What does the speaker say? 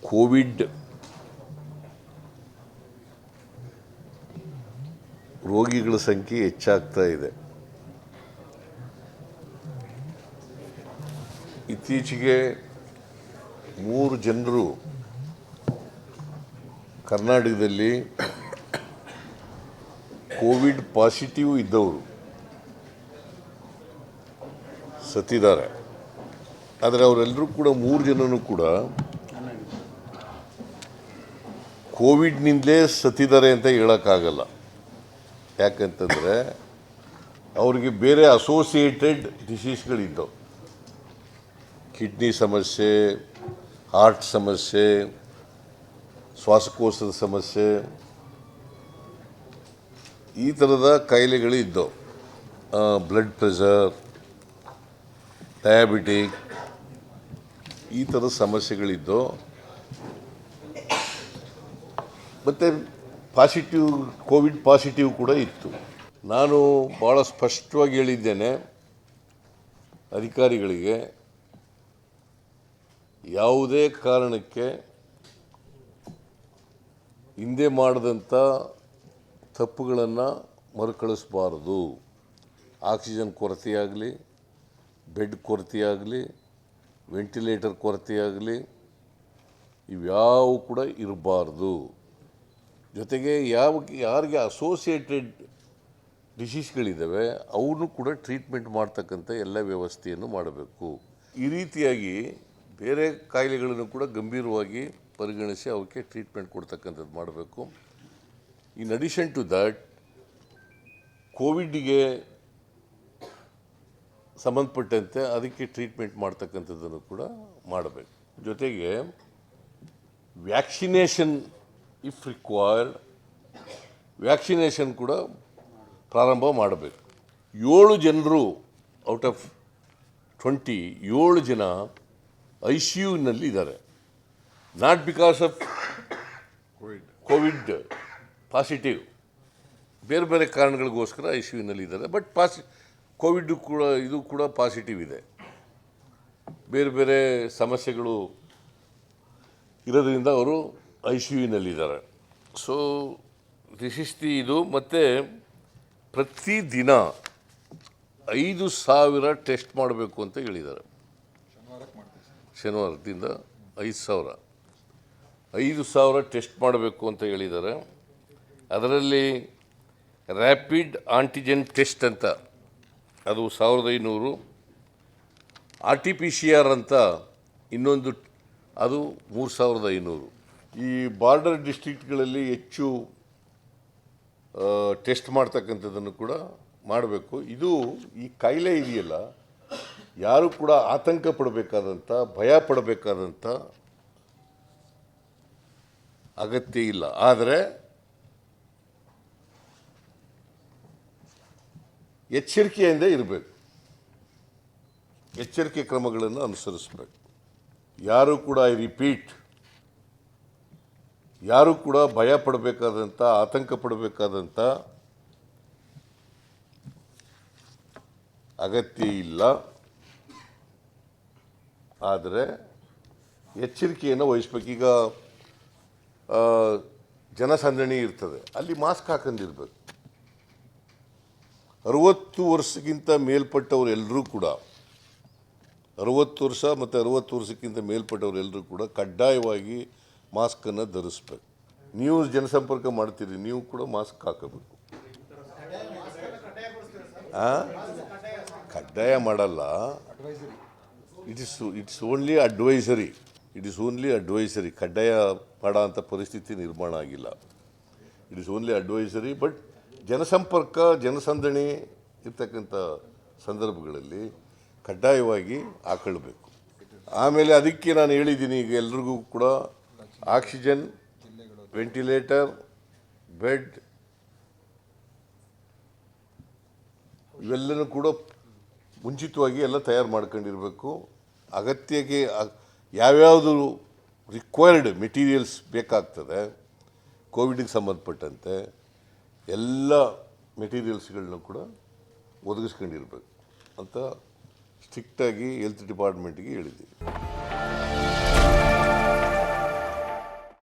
Covid ರೋಗಿಗಳ ಸಂಖ್ಯೆ ಹೆಚ್ಚಾಗ್ತಾ ಇದೆ. ಇತ್ತೀಚೆಗೆ 3 ಜನರು ಕರ್ನಾಟಕದಲ್ಲಿ ಕೋವಿಡ್ ಪಾಸಿಟಿವ್ ಇದ್ದವರು ಸತ್ತಿದ್ದಾರೆ. ಆದರೆ ಅವರೆಲ್ಲರೂ ಕೂಡ 3 ಜನನೂ ಕೂಡ ಕೋವಿಡ್ನಿಂದಲೇ ಸತ್ತಿದ್ದಾರೆ ಅಂತ ಹೇಳೋಕ್ಕಾಗಲ್ಲ. ಯಾಕಂತಂದರೆ ಅವರಿಗೆ ಬೇರೆ ಅಸೋಸಿಯೇಟೆಡ್ ಡಿಸೀಸ್ಗಳಿದ್ದವು. ಕಿಡ್ನಿ ಸಮಸ್ಯೆ, ಹಾರ್ಟ್ ಸಮಸ್ಯೆ, ಶ್ವಾಸಕೋಶದ ಸಮಸ್ಯೆ, ಈ ಥರದ ಕಾಯಿಲೆಗಳು ಇದ್ದವು. ಬ್ಲಡ್ ಪ್ರೆಷರ್, ಡಯಾಬಿಟಿಕ್, ಈ ಥರದ ಸಮಸ್ಯೆಗಳಿದ್ದವು. ಮತ್ತು ಕೋವಿಡ್ ಪಾಸಿಟಿವ್ ಕೂಡ ಇತ್ತು. ನಾನು ಭಾಳ ಸ್ಪಷ್ಟವಾಗಿ ಹೇಳಿದ್ದೇನೆ ಅಧಿಕಾರಿಗಳಿಗೆ, ಯಾವುದೇ ಕಾರಣಕ್ಕೆ ಹಿಂದೆ ಮಾಡಿದಂಥ ತಪ್ಪುಗಳನ್ನು ಮರುಕಳಿಸಬಾರದು. ಆಕ್ಸಿಜನ್ ಕೊರತೆಯಾಗಲಿ, ಬೆಡ್ ಕೊರತೆಯಾಗಲಿ, ವೆಂಟಿಲೇಟರ್ ಕೊರತೆಯಾಗಲಿ, ಇವ್ಯಾವು ಕೂಡ ಇರಬಾರ್ದು. ಜೊತೆಗೆ ಯಾರಿಗೆ ಅಸೋಸಿಯೇಟೆಡ್ ಡಿಸೀಸ್ಗಳಿದ್ದಾವೆ ಅವನು ಕೂಡ ಟ್ರೀಟ್ಮೆಂಟ್ ಮಾಡ್ತಕ್ಕಂಥ ಎಲ್ಲ ವ್ಯವಸ್ಥೆಯನ್ನು ಮಾಡಬೇಕು. ಈ ರೀತಿಯಾಗಿ ಬೇರೆ ಕಾಯಿಲೆಗಳನ್ನು ಕೂಡ ಗಂಭೀರವಾಗಿ ಪರಿಗಣಿಸಿ ಅವಕ್ಕೆ ಟ್ರೀಟ್ಮೆಂಟ್ ಕೊಡ್ತಕ್ಕಂಥದ್ದು ಮಾಡಬೇಕು. ಇನ್ ಅಡಿಷನ್ ಟು ದ್ಯಾಟ್, ಕೋವಿಡ್ಗೆ ಸಂಬಂಧಪಟ್ಟಂತೆ ಅದಕ್ಕೆ ಟ್ರೀಟ್ಮೆಂಟ್ ಮಾಡ್ತಕ್ಕಂಥದ್ದನ್ನು ಕೂಡ ಮಾಡಬೇಕು. ಜೊತೆಗೆ ವ್ಯಾಕ್ಸಿನೇಷನ್ ಇಫ್ ರಿಕ್ವೈರ್ಡ್, ವ್ಯಾಕ್ಸಿನೇಷನ್ ಕೂಡ ಪ್ರಾರಂಭ ಮಾಡಬೇಕು. 7 ಜನರು ಔಟ್ ಆಫ್ 20, 7 ಜನ ICUನಲ್ಲಿ ಇದ್ದಾರೆ. Not because of Covid positive, ಬೇರೆ ಬೇರೆ ಕಾರಣಗಳಿಗೋಸ್ಕರ ICUನಲ್ಲಿ ಇದ್ದಾರೆ. ಬಟ್ ಕೋವಿಡ್ ಕೂಡ ಇದು ಕೂಡ ಪಾಸಿಟಿವ್ ಇದೆ. ಬೇರೆ ಬೇರೆ ಸಮಸ್ಯೆಗಳು ಇರೋದ್ರಿಂದ ಅವರು ICUನಲ್ಲಿದ್ದಾರೆ. ಸೊ ದಿಸ್ ಇಸ್ ಇದು. ಮತ್ತು ಪ್ರತಿದಿನ 5,000 ಟೆಸ್ಟ್ ಮಾಡಬೇಕು ಅಂತ ಹೇಳಿದ್ದಾರೆ. ಶನಿವಾರದಿಂದ 5,000 ಟೆಸ್ಟ್ ಮಾಡಬೇಕು ಅಂತ ಹೇಳಿದ್ದಾರೆ. ಅದರಲ್ಲಿ ರ್ಯಾಪಿಡ್ ಆಂಟಿಜೆನ್ ಟೆಸ್ಟ್ ಅಂತ ಅದು 1,500, RT-PCR ಅಂತ ಇನ್ನೊಂದು ಅದು 3,500. ಈ ಬಾರ್ಡರ್ ಡಿಸ್ಟ್ರಿಕ್ಟ್ಗಳಲ್ಲಿ ಹೆಚ್ಚು ಟೆಸ್ಟ್ ಮಾಡ್ತಕ್ಕಂಥದ್ದನ್ನು ಕೂಡ ಮಾಡಬೇಕು. ಇದು ಈ ಕಾಯಿಲೆ ಇದೆಯಲ್ಲ, ಯಾರು ಕೂಡ ಆತಂಕ ಪಡಬೇಕಾದಂಥ, ಭಯ ಪಡಬೇಕಾದಂಥ ಅಗತ್ಯ ಇಲ್ಲ. ಆದರೆ ಎಚ್ಚರಿಕೆಯಿಂದ ಇರಬೇಕು, ಎಚ್ಚರಿಕೆ ಕ್ರಮಗಳನ್ನು ಅನುಸರಿಸಬೇಕು. ಯಾರು ಕೂಡ ಯಾರು ಕೂಡ ಭಯ ಪಡಬೇಕಾದಂಥ, ಆತಂಕ ಪಡಬೇಕಾದಂಥ ಅಗತ್ಯ ಇಲ್ಲ. ಆದರೆ ಎಚ್ಚರಿಕೆಯನ್ನು ವಹಿಸ್ಬೇಕು. ಈಗ ಜನಸಂದಣಿ ಇರ್ತದೆ, ಅಲ್ಲಿ ಮಾಸ್ಕ್ ಹಾಕೊಂಡಿರ್ಬೇಕು. 60 ವರ್ಷಕ್ಕಿಂತ ಮೇಲ್ಪಟ್ಟವರು ಎಲ್ಲರೂ ಕೂಡ, 60 ವರ್ಷ ಮತ್ತು 60 ವರ್ಷಕ್ಕಿಂತ ಮೇಲ್ಪಟ್ಟವರೆಲ್ಲರೂ ಕೂಡ ಕಡ್ಡಾಯವಾಗಿ ಮಾಸ್ಕನ್ನು ಧರಿಸ್ಬೇಕು. ನೀವು ಜನಸಂಪರ್ಕ ಮಾಡ್ತೀರಿ, ನೀವು ಕೂಡ ಮಾಸ್ಕ್ ಹಾಕಬೇಕು. ಕಡ್ಡಾಯ ಮಾಡಲ್ಲ, ಇಟ್ಸ್ ಓನ್ಲಿ ಅಡ್ವೈಸರಿ. ಕಡ್ಡಾಯ ಮಾಡೋ ಅಂಥ ಪರಿಸ್ಥಿತಿ ನಿರ್ಮಾಣ ಆಗಿಲ್ಲ. It is only advisory. But ಜನಸಂಪರ್ಕ, ಜನಸಂದಣಿ ಇರ್ತಕ್ಕಂಥ ಸಂದರ್ಭಗಳಲ್ಲಿ ಕಡ್ಡಾಯವಾಗಿ ಹಾಕೊಳ್ಬೇಕು. ಆಮೇಲೆ ಅದಕ್ಕೆ ನಾನು ಹೇಳಿದ್ದೀನಿ, ಈಗ ಎಲ್ರಿಗೂ ಕೂಡ ಆಕ್ಸಿಜನ್, ವೆಂಟಿಲೇಟರ್, ಬೆಡ್ ಇವೆಲ್ಲನೂ ಕೂಡ ಮುಂಚಿತವಾಗಿ ಎಲ್ಲ ತಯಾರು ಮಾಡ್ಕೊಂಡಿರಬೇಕು. ಅಗತ್ಯಕ್ಕೆ ಯಾವ್ಯಾವುದು ರಿಕ್ವೈರ್ಡ್ ಮೆಟೀರಿಯಲ್ಸ್ ಬೇಕಾಗ್ತದೆ ಕೋವಿಡ್ಗೆ ಸಂಬಂಧಪಟ್ಟಂತೆ ಎಲ್ಲ ಮೆಟೀರಿಯಲ್ಸ್ಗಳನ್ನ ಕೂಡ ಒದಗಿಸ್ಕೊಂಡಿರ್ಬೇಕು ಅಂತ ಸ್ಟ್ರಿಕ್ಟಾಗಿ ಹೆಲ್ತ್ ಡಿಪಾರ್ಟ್ಮೆಂಟ್ಗೆ ಹೇಳಿದ್ದೀವಿ.